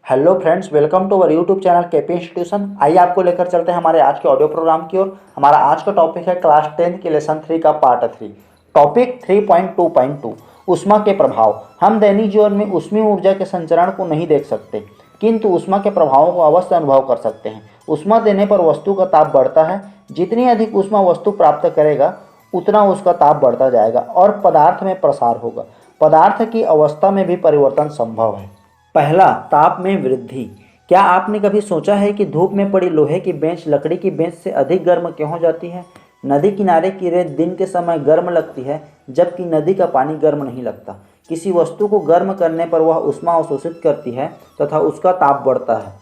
Hello friends, welcome to our YouTube channel KP institution. आइए आपको लेकर चलते हैं हमारे आज के ऑडियो प्रोग्राम की ओर। हमारा आज का टॉपिक है क्लास 10 के लेसन 3 का पार्ट 3। टॉपिक 3.2.2 ऊष्मा के प्रभाव। हम दैनिक जीवन में ऊष्मीय ऊर्जा के संचरण को नहीं देख सकते, किंतु ऊष्मा के प्रभावों को अवश्य अनुभव कर सकते हैं। ऊष्मा देने पर वस्तु का ताप बढ़ता है। जितनी अधिक ऊष्मा वस्तु प्राप्त करेगा उतना उसका ताप बढ़ता जाएगा और पदार्थ में प्रसार होगा। पदार्थ की अवस्था में भी परिवर्तन संभव है। पहला, ताप में वृद्धि। क्या आपने कभी सोचा है कि धूप में पड़ी लोहे की बेंच लकड़ी की बेंच से अधिक गर्म क्यों हो जाती है? नदी किनारे की रेत दिन के समय गर्म लगती है, जबकि नदी का पानी गर्म नहीं लगता। किसी वस्तु को गर्म करने पर वह ऊष्मा अवशोषित करती है तथा उसका ताप बढ़ता है।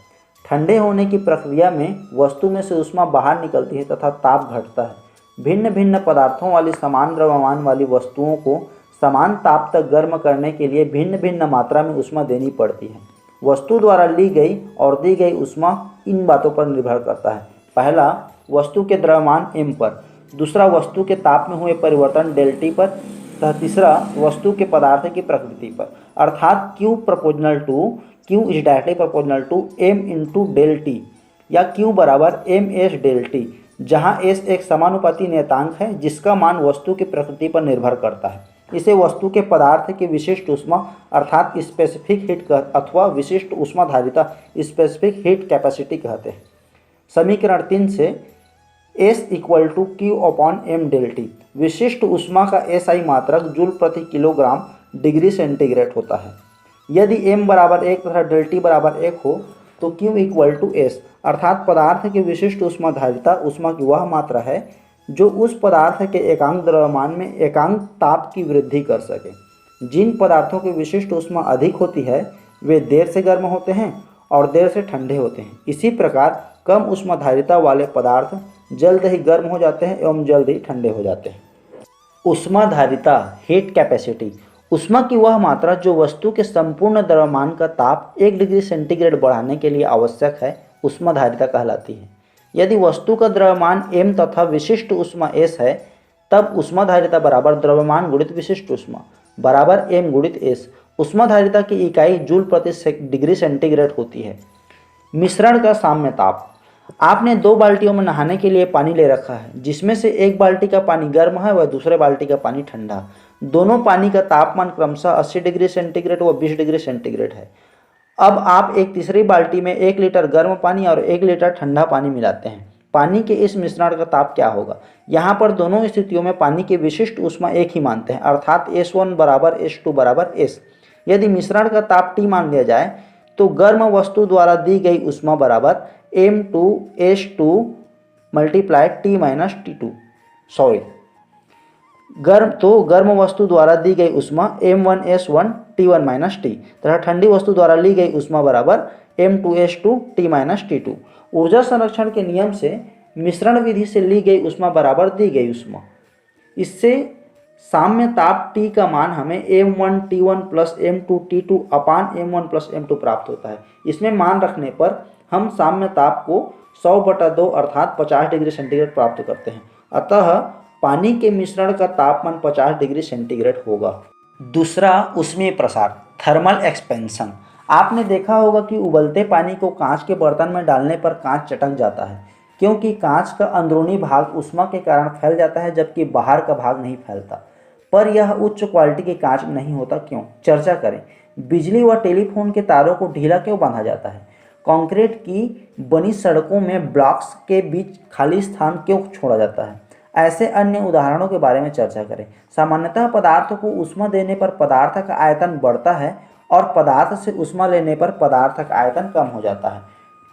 ठंडे होने की प्रक्रिया में वस्तु में से ऊष्मा बाहर निकलती है तथा ताप घटता है। भिन्न भिन्न पदार्थों वाली समान द्रव्यमान वाली वस्तुओं को समान ताप तक गर्म करने के लिए भिन्न भिन्न मात्रा में ऊष्मा देनी पड़ती है। वस्तु द्वारा ली गई और दी गई ऊष्मा इन बातों पर निर्भर करता है। पहला, वस्तु के द्रव्यमान m पर। दूसरा, वस्तु के ताप में हुए परिवर्तन ΔT पर। तथा तीसरा, वस्तु के पदार्थ की प्रकृति पर। अर्थात Q proportional to Q is directly proportional to m into ΔT या Q बराबर ms ΔT, जहाँ s एक समानुपाती नियतांक है जिसका मान वस्तु की प्रकृति पर निर्भर करता है। इसे वस्तु के पदार्थ की विशिष्ट ऊष्मा अर्थात स्पेसिफिक हीट अथवा विशिष्ट ऊष्माधारिता स्पेसिफिक हीट कैपेसिटी कहते हैं। समीकरण 3 से S equal to Q upon m ΔT। विशिष्ट ऊष्मा का SI मात्रक जूल प्रति किलोग्राम डिग्री सेंटीग्रेड होता है। यदि m बराबर 1 तथा ΔT बराबर 1 हो तो Q इक्वल टू S अर्थात पदार्थ की विशिष्ट ऊष्माधारिता ऊष्मा की वह मात्रा है जो उस पदार्थ के एकांक द्रव्यमान में एकांक ताप की वृद्धि कर सके। जिन पदार्थों की विशिष्ट ऊष्मा अधिक होती है वे देर से गर्म होते हैं और देर से ठंडे होते हैं। इसी प्रकार कम ऊष्माधारिता वाले पदार्थ जल्द ही गर्म हो जाते हैं एवं जल्द ही ठंडे हो जाते हैं। ऊष्माधारिता हीट कैपेसिटी। ऊष्मा की वह मात्रा जो वस्तु के संपूर्ण द्रव्यमान का ताप 1 डिग्री सेंटीग्रेड बढ़ाने के लिए आवश्यक है ऊष्माधारिता कहलाती है। यदि वस्तु का द्रव्यमान m तथा विशिष्ट ऊष्मा s है, तब ऊष्माधारिता बराबर द्रव्यमान गुणित विशिष्ट ऊष्मा बराबर m गुणित s। ऊष्माधारिता की इकाई जूल प्रति डिग्री सेंटीग्रेड होती है। मिश्रण का साम्य ताप। आपने 2 बाल्टियों में नहाने के लिए पानी ले रखा है, जिसमें से एक बाल्टी का पानी गर्म है व दूसरे बाल्टी का पानी ठंडा। दोनों पानी का तापमान क्रमशः 80 डिग्री सेंटीग्रेड व 20 डिग्री सेंटीग्रेड है। अब आप एक तीसरी बाल्टी में 1 लीटर गर्म पानी और 1 लीटर ठंडा पानी मिलाते हैं। पानी के इस मिश्रण का ताप क्या होगा? यहाँ पर दोनों स्थितियों में पानी की विशिष्ट ऊष्मा एक ही मानते हैं, अर्थात S1 बराबर S2 बराबर S। यदि मिश्रण का ताप T मान लिया जाए तो गर्म वस्तु द्वारा दी गई ऊष्मा बराबर M2S2 multiply T minus T2 गर्म वस्तु द्वारा दी गई ऊष्मा M1S1 T1 माइनस T तथा ठंडी वस्तु द्वारा ली गई ऊष्मा बराबर M2S2 T माइनस T2। ऊर्जा संरक्षण के नियम से मिश्रण विधि से ली गई ऊष्मा बराबर दी गई ऊष्मा। इससे साम्य ताप T का मान हमें M1 T1 plus M2 T2 अपान M1 प्लस M2 प्राप्त होता है। इसमें मान रखने पर हम साम्य ताप को 100/2 अर्थात 50 डिग्री सेंटीग्रेड प्राप्त करते हैं। अतः पानी के मिश्रण का तापमान 50 डिग्री सेंटीग्रेड होगा। दूसरा, ऊष्मीय प्रसार थर्मल एक्सपेंशन। आपने देखा होगा कि उबलते पानी को कांच के बर्तन में डालने पर कांच चटक जाता है, क्योंकि कांच का अंदरूनी भाग ऊष्मा के कारण फैल जाता है जबकि बाहर का भाग नहीं फैलता। पर यह उच्च क्वालिटी के कांच में नहीं होता। क्यों? चर्चा करें। बिजली व टेलीफोन के तारों को ढीला क्यों बांधा जाता है? कंक्रीट की बनी सड़कों में ब्लॉक्स के बीच खाली स्थान क्यों छोड़ा जाता है? ऐसे अन्य उदाहरणों के बारे में चर्चा करें। सामान्यतः पदार्थ को ऊष्मा देने पर पदार्थ का आयतन बढ़ता है और पदार्थ से ऊष्मा लेने पर पदार्थ का आयतन कम हो जाता है।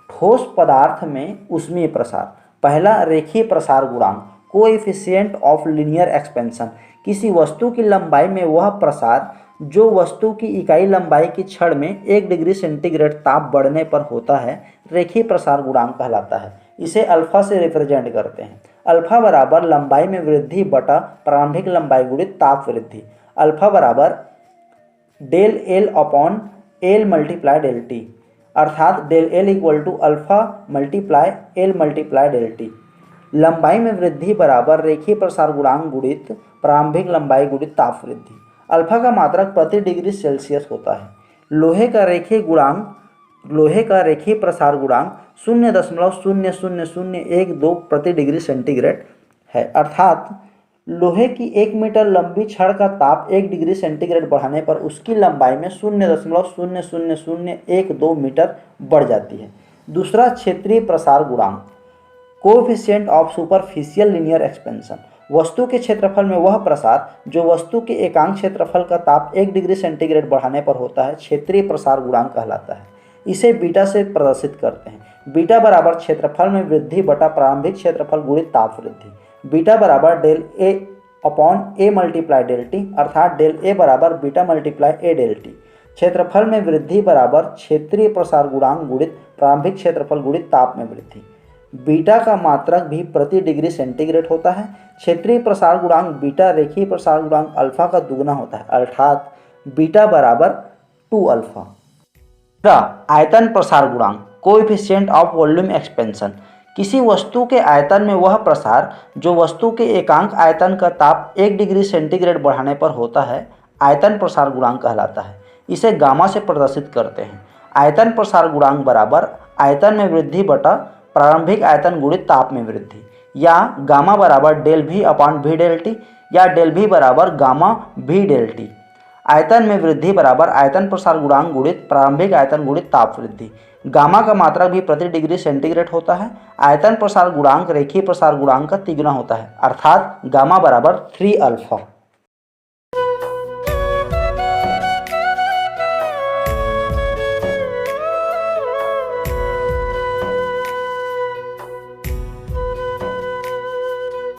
ठोस पदार्थ में ऊष्मीय प्रसार। पहला, रेखीय प्रसार गुणांक कोएफिशिएंट ऑफ लीनियर एक्सपेंशन। किसी वस्तु की लंबाई में वह प्रसार जो वस्तु की इकाई लंबाई की क्षण में 1 डिग्री सेंटीग्रेड ताप बढ़ने पर होता है, रेखीय प्रसार गुणांक कहलाता है। इसे अल्फा से रिप्रेजेंट करते हैं। अल्फा बराबर लंबाई में वृद्धि बटा प्रारंभिक लंबाई गुणित ताप वृद्धि। अल्फा बराबर del L upon L multiply ΔT, अर्थात del L equal to alpha multiply L multiply ΔT। लंबाई में वृद्धि बराबर रेखीय प्रसार गुणांक गुणित प्रारंभिक लंबाई गुणित ताप वृद्धि। अल्फा का मात्रक प्रति डिग्री सेल्सियस होता है। लोहे का रेखीय गुणांक लोहे का रेखीय प्रसार गुणांक 0.00012 प्रति डिग्री सेंटीग्रेड है। अर्थात लोहे की 1 मीटर लंबी छड़ का ताप 1 डिग्री सेंटीग्रेड बढ़ाने पर उसकी लंबाई में 0.00012 मीटर बढ़ जाती है। दूसरा, क्षेत्रीय प्रसार गुणांक, coefficient of superficial linear expansion. वस्तु के क्षेत्रफल में वह प्रसार जो वस्तु के एकांक क्षेत्रफल का ताप 1 डिग्री सेंटीग्रेड बढ़ाने पर होता है, क्षेत्रीय प्रसार गुणांक कहलाता है। इसे बीटा से प्रदर्शित करते हैं। बीटा बराबर क्षेत्रफल में वृद्धि बटा प्रारंभिक क्षेत्रफल गुणित ताप वृद्धि। बीटा बराबर del A upon A multiply del T, अर्थात डेल ए बराबर बीटा मल्टीप्लाई ए डेल टी। क्षेत्रफल में वृद्धि बराबर क्षेत्रीय प्रसार गुणांक गुणित प्रारंभिक क्षेत्रफल गुणित ताप में वृद्धि। बीटा का मात्रक भी प्रति डिग्री सेंटीग्रेड होता है। क्षेत्रीय प्रसार गुणांक बीटा रेखीय प्रसार गुणांक अल्फा का दुगना होता है, अर्थात बीटा बराबर 2 अल्फा। आयतन प्रसार गुणांक, कोएफिशिएंट ऑफ वॉल्यूम एक्सपेंशन। किसी वस्तु के आयतन में वह प्रसार जो वस्तु के एकांक आयतन का ताप 1 डिग्री सेंटीग्रेड बढ़ाने पर होता है, आयतन प्रसार गुणांक कहलाता है। इसे गामा से प्रदर्शित करते हैं। आयतन प्रसार गुणांक बराबर आयतन में वृद्धि बटा प्रारंभिक आयतन गुणित ताप में वृद्धि, या गामा बराबर del V upon V del T, या डेल वी बराबर गामा वी डेल टी। आयतन में वृद्धि बराबर आयतन प्रसार गुणांक गुणित प्रारंभिक आयतन गुणित ताप वृद्धि। गामा का मात्रक भी प्रति डिग्री सेंटीग्रेड होता है। आयतन प्रसार गुणांक रेखीय प्रसार गुणांक का तिगुना होता है, अर्थात गामा बराबर 3 अल्फा।